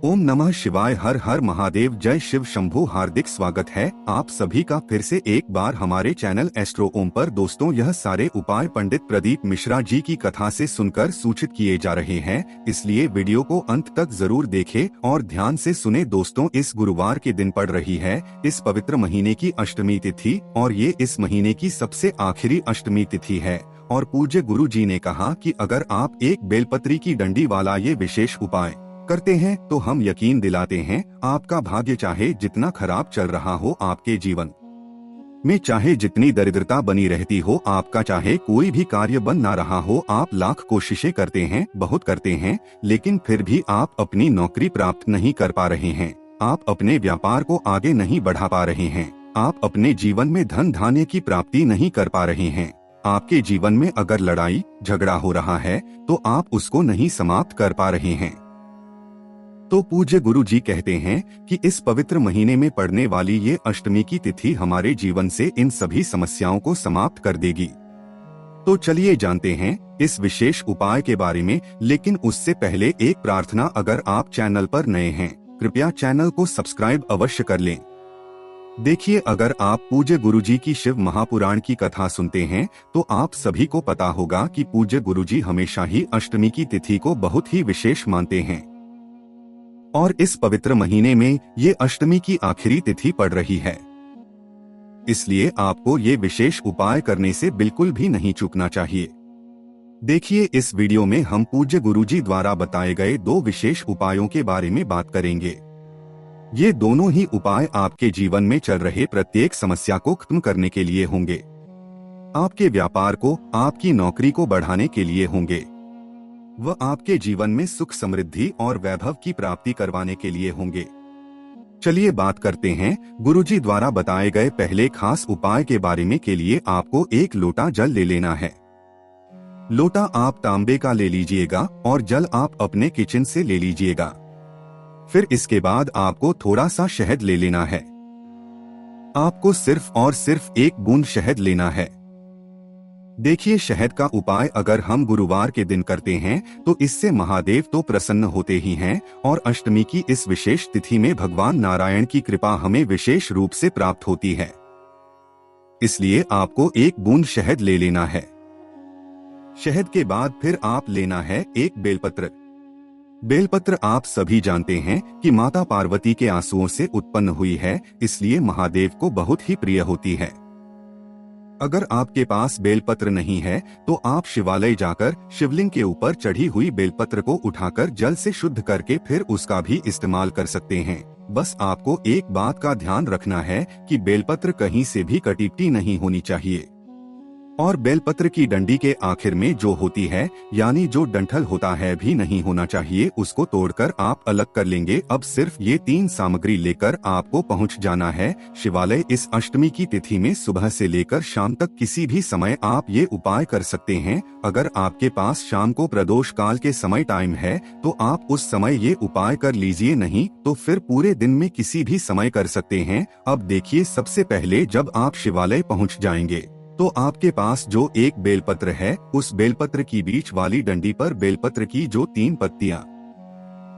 ओम नमः शिवाय। हर हर महादेव। जय शिव शंभू। हार्दिक स्वागत है आप सभी का फिर से एक बार हमारे चैनल एस्ट्रो ओम पर। दोस्तों, यह सारे उपाय पंडित प्रदीप मिश्रा जी की कथा से सुनकर सूचित किए जा रहे हैं, इसलिए वीडियो को अंत तक जरूर देखें और ध्यान से सुने। दोस्तों, इस गुरुवार के दिन पड़ रही है इस पवित्र महीने की अष्टमी तिथि और ये इस महीने की सबसे आखिरी अष्टमी तिथि है। और पूज्य गुरु जी ने कहा कि अगर आप एक बेलपत्री की डंडी वाला ये विशेष उपाय करते हैं तो हम यकीन दिलाते हैं आपका भाग्य चाहे जितना खराब चल रहा हो आपके जीवन में, चाहे जितनी दरिद्रता बनी रहती हो, आपका चाहे कोई भी कार्य बन ना रहा हो, आप लाख कोशिशें करते हैं, बहुत करते हैं, लेकिन फिर भी आप अपनी नौकरी प्राप्त नहीं कर पा रहे हैं, आप अपने व्यापार को आगे नहीं बढ़ा पा रहे हैं, आप अपने जीवन में धन धान्य की प्राप्ति नहीं कर पा रहे हैं, आपके जीवन में अगर लड़ाई झगड़ा हो रहा है तो आप उसको नहीं समाप्त कर पा रहे हैं, तो पूज्य गुरु जी कहते हैं कि इस पवित्र महीने में पड़ने वाली ये अष्टमी की तिथि हमारे जीवन से इन सभी समस्याओं को समाप्त कर देगी। तो चलिए जानते हैं इस विशेष उपाय के बारे में, लेकिन उससे पहले एक प्रार्थना। अगर आप चैनल पर नए हैं कृपया चैनल को सब्सक्राइब अवश्य कर लें। देखिए, अगर आप पूज्य गुरु जी की शिव महापुराण की कथा सुनते हैं तो आप सभी को पता होगा कि पूज्य गुरु जी हमेशा ही अष्टमी की तिथि को बहुत ही विशेष मानते हैं और इस पवित्र महीने में ये अष्टमी की आखिरी तिथि पड़ रही है, इसलिए आपको ये विशेष उपाय करने से बिल्कुल भी नहीं चूकना चाहिए। देखिए, इस वीडियो में हम पूज्य गुरुजी द्वारा बताए गए दो विशेष उपायों के बारे में बात करेंगे। ये दोनों ही उपाय आपके जीवन में चल रहे प्रत्येक समस्या को खत्म करने के लिए होंगे, आपके व्यापार को, आपकी नौकरी को बढ़ाने के लिए होंगे, वह आपके जीवन में सुख समृद्धि और वैभव की प्राप्ति करवाने के लिए होंगे। चलिए बात करते हैं गुरुजी द्वारा बताए गए पहले खास उपाय के बारे में। के लिए आपको एक लोटा जल ले लेना है। लोटा आप तांबे का ले लीजिएगा और जल आप अपने किचन से ले लीजिएगा। फिर इसके बाद आपको थोड़ा सा शहद ले लेना है। आपको सिर्फ और सिर्फ एक बूंद शहद लेना है। देखिए, शहद का उपाय अगर हम गुरुवार के दिन करते हैं तो इससे महादेव तो प्रसन्न होते ही हैं और अष्टमी की इस विशेष तिथि में भगवान नारायण की कृपा हमें विशेष रूप से प्राप्त होती है। इसलिए आपको एक बूंद शहद ले लेना है। शहद के बाद फिर आप लेना है एक बेलपत्र। बेलपत्र आप सभी जानते हैं कि माता पार्वती के आंसुओं से उत्पन्न हुई है, इसलिए महादेव को बहुत ही प्रिय होती है। अगर आपके पास बेलपत्र नहीं है तो आप शिवालय जाकर शिवलिंग के ऊपर चढ़ी हुई बेलपत्र को उठाकर जल से शुद्ध करके फिर उसका भी इस्तेमाल कर सकते हैं। बस आपको एक बात का ध्यान रखना है कि बेलपत्र कहीं से भी कटी नहीं होनी चाहिए और बेलपत्र की डंडी के आखिर में जो होती है यानी जो डंठल होता है भी नहीं होना चाहिए, उसको तोड़कर आप अलग कर लेंगे। अब सिर्फ ये 3 सामग्री लेकर आपको पहुंच जाना है शिवालय। इस अष्टमी की तिथि में सुबह से लेकर शाम तक किसी भी समय आप ये उपाय कर सकते हैं। अगर आपके पास शाम को प्रदोष काल के समय टाइम है तो आप उस समय ये उपाय कर लीजिए, नहीं तो फिर पूरे दिन में किसी भी समय कर सकते हैं। अब देखिए, सबसे पहले जब आप शिवालय पहुँच जाएंगे तो आपके पास जो एक बेलपत्र है, उस बेलपत्र की बीच वाली डंडी पर बेलपत्र की जो 3 पत्तियां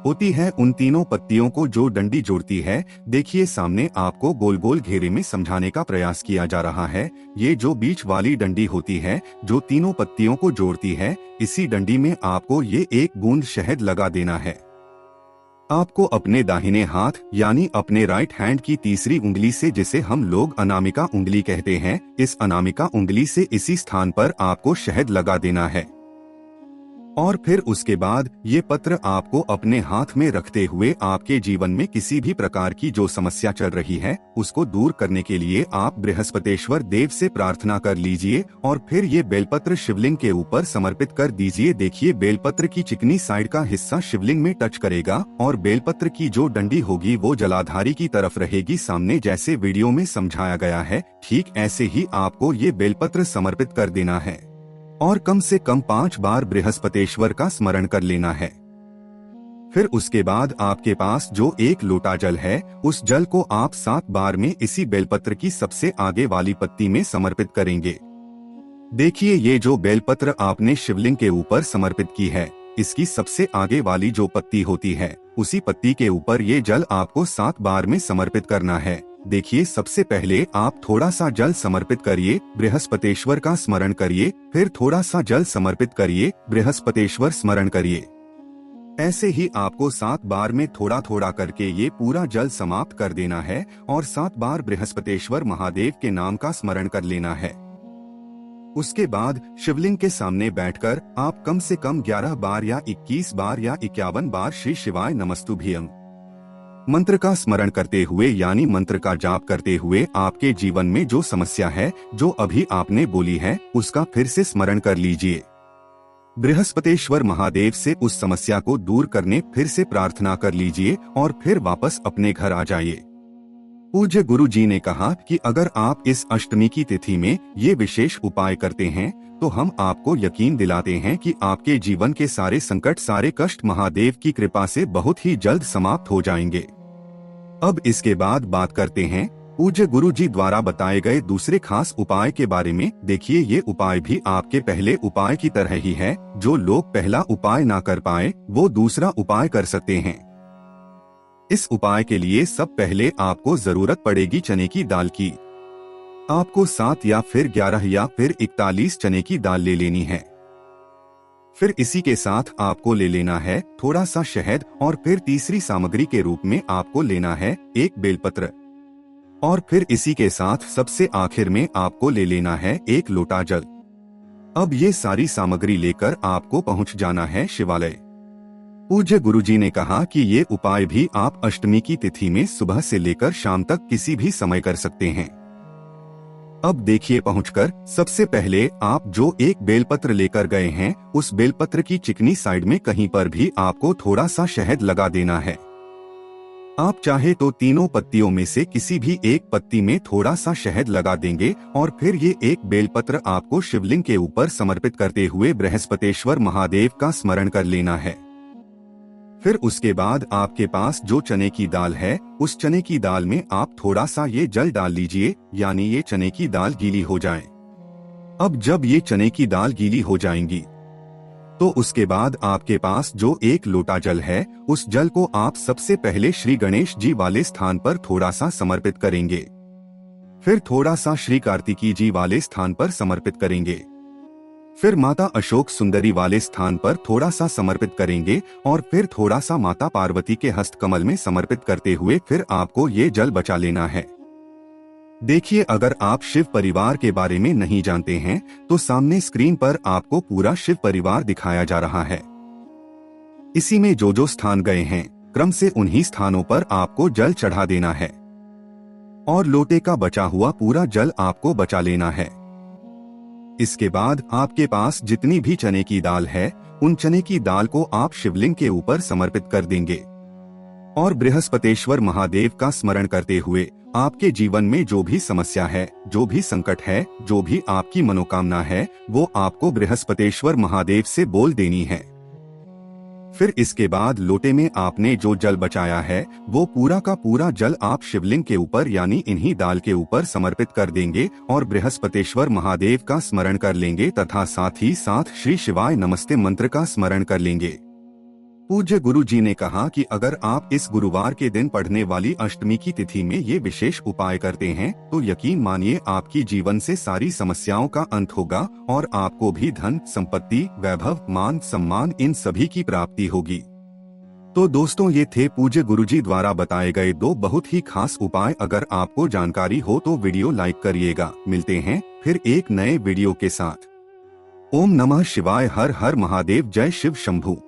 होती है, उन तीनों पत्तियों को जो डंडी जोड़ती है, देखिए सामने आपको गोल गोल घेरे में समझाने का प्रयास किया जा रहा है। ये जो बीच वाली डंडी होती है जो तीनों पत्तियों को जोड़ती है, इसी डंडी में आपको ये एक बूंद शहद लगा देना है। आपको अपने दाहिने हाथ यानी अपने राइट हैंड की तीसरी उंगली से, जिसे हम लोग अनामिका उंगली कहते हैं, इस अनामिका उंगली से इसी स्थान पर आपको शहद लगा देना है। और फिर उसके बाद ये पत्र आपको अपने हाथ में रखते हुए आपके जीवन में किसी भी प्रकार की जो समस्या चल रही है उसको दूर करने के लिए आप बृहस्पतिश्वर देव से प्रार्थना कर लीजिए और फिर ये बेलपत्र शिवलिंग के ऊपर समर्पित कर दीजिए। देखिए, बेलपत्र की चिकनी साइड का हिस्सा शिवलिंग में टच करेगा और बेलपत्र की जो डंडी होगी वो जलाधारी की तरफ रहेगी सामने, जैसे वीडियो में समझाया गया है। ठीक ऐसे ही आपको ये बेलपत्र समर्पित कर देना है और कम से कम 5 बार बृहस्पतिश्वर का स्मरण कर लेना है। फिर उसके बाद आपके पास जो एक लोटा जल है, उस जल को आप 7 बार में इसी बेलपत्र की सबसे आगे वाली पत्ती में समर्पित करेंगे। देखिए, ये जो बेलपत्र आपने शिवलिंग के ऊपर समर्पित की है, इसकी सबसे आगे वाली जो पत्ती होती है, उसी पत्ती के ऊपर ये जल आपको 7 बार में समर्पित करना है। देखिए, सबसे पहले आप थोड़ा सा जल समर्पित करिए, बृहस्पतेश्वर का स्मरण करिए, फिर थोड़ा सा जल समर्पित करिए, बृहस्पतेश्वर स्मरण करिए। ऐसे ही आपको 7 बार में थोड़ा थोड़ा करके ये पूरा जल समाप्त कर देना है और 7 बार बृहस्पतेश्वर महादेव के नाम का स्मरण कर लेना है। उसके बाद शिवलिंग के सामने बैठकर आप कम से कम 11 बार या 21 बार या 51 बार श्री शिवाय नमस्तुभ्यं मंत्र का स्मरण करते हुए यानी मंत्र का जाप करते हुए आपके जीवन में जो समस्या है, जो अभी आपने बोली है, उसका फिर से स्मरण कर लीजिए। बृहस्पतेश्वर महादेव से उस समस्या को दूर करने फिर से प्रार्थना कर लीजिए और फिर वापस अपने घर आ जाइए। पूज्य गुरु जी ने कहा कि अगर आप इस अष्टमी की तिथि में ये विशेष उपाय करते हैं तो हम आपको यकीन दिलाते हैं कि आपके जीवन के सारे संकट, सारे कष्ट महादेव की कृपा से बहुत ही जल्द समाप्त हो जाएंगे। अब इसके बाद बात करते हैं पूज्य गुरु जी द्वारा बताए गए दूसरे खास उपाय के बारे में। देखिए, ये उपाय भी आपके पहले उपाय की तरह ही है। जो लोग पहला उपाय ना कर पाए वो दूसरा उपाय कर सकते हैं। इस उपाय के लिए सब पहले आपको जरूरत पड़ेगी चने की दाल की। आपको 7 या फिर 11 या फिर 41 चने की दाल ले लेनी है। फिर इसी के साथ आपको ले लेना है थोड़ा सा शहद और फिर तीसरी सामग्री के रूप में आपको लेना है एक बेलपत्र और फिर इसी के साथ सबसे आखिर में आपको ले लेना है 1 लोटा जल। अब ये सारी सामग्री लेकर आपको पहुंच जाना है शिवालय। पूज्य गुरुजी ने कहा कि ये उपाय भी आप अष्टमी की तिथि में सुबह से लेकर शाम तक किसी भी समय कर सकते हैं। अब देखिए, पहुंचकर सबसे पहले आप जो एक बेलपत्र लेकर गए हैं, उस बेलपत्र की चिकनी साइड में कहीं पर भी आपको थोड़ा सा शहद लगा देना है। आप चाहे तो तीनों पत्तियों में से किसी भी एक पत्ती में थोड़ा सा शहद लगा देंगे और फिर ये एक बेलपत्र आपको शिवलिंग के ऊपर समर्पित करते हुए बृहस्पतेश्वर महादेव का स्मरण कर लेना है। फिर उसके बाद आपके पास जो चने की दाल है, उस चने की दाल में आप थोड़ा सा ये जल डाल लीजिए, यानी ये चने की दाल गीली हो जाए। अब जब ये चने की दाल गीली हो जाएंगी तो उसके बाद आपके पास जो 1 लोटा जल है, उस जल को आप सबसे पहले श्री गणेश जी वाले स्थान पर थोड़ा सा समर्पित करेंगे। फिर थोड़ा सा श्री कार्तिकी जी वाले स्थान पर समर्पित करेंगे। फिर माता अशोक सुंदरी वाले स्थान पर थोड़ा सा समर्पित करेंगे और फिर थोड़ा सा माता पार्वती के हस्त कमल में समर्पित करते हुए फिर आपको ये जल बचा लेना है। देखिए, अगर आप शिव परिवार के बारे में नहीं जानते हैं तो सामने स्क्रीन पर आपको पूरा शिव परिवार दिखाया जा रहा है। इसी में जो जो स्थान गए हैं, क्रम से उन्हीं स्थानों पर आपको जल चढ़ा देना है और लोटे का बचा हुआ पूरा जल आपको बचा लेना है। इसके बाद आपके पास जितनी भी चने की दाल है, उन चने की दाल को आप शिवलिंग के ऊपर समर्पित कर देंगे और बृहस्पतेश्वर महादेव का स्मरण करते हुए आपके जीवन में जो भी समस्या है, जो भी संकट है, जो भी आपकी मनोकामना है, वो आपको बृहस्पतेश्वर महादेव से बोल देनी है। फिर इसके बाद लोटे में आपने जो जल बचाया है, वो पूरा का पूरा जल आप शिवलिंग के ऊपर यानी इन्हीं दाल के ऊपर समर्पित कर देंगे और बृहस्पतेश्वर महादेव का स्मरण कर लेंगे तथा साथ ही साथ श्री शिवाय नमस्ते मंत्र का स्मरण कर लेंगे। पूज्य गुरु जी ने कहा कि अगर आप इस गुरुवार के दिन पढ़ने वाली अष्टमी की तिथि में ये विशेष उपाय करते हैं तो यकीन मानिए आपकी जीवन से सारी समस्याओं का अंत होगा और आपको भी धन, संपत्ति, वैभव, मान, सम्मान इन सभी की प्राप्ति होगी। तो दोस्तों, ये थे पूज्य गुरु जी द्वारा बताए गए 2 बहुत ही खास उपाय। अगर आपको जानकारी हो तो वीडियो लाइक करिएगा। मिलते हैं फिर एक नए वीडियो के साथ। ओम नमः शिवाय। हर हर महादेव। जय शिव शंभू।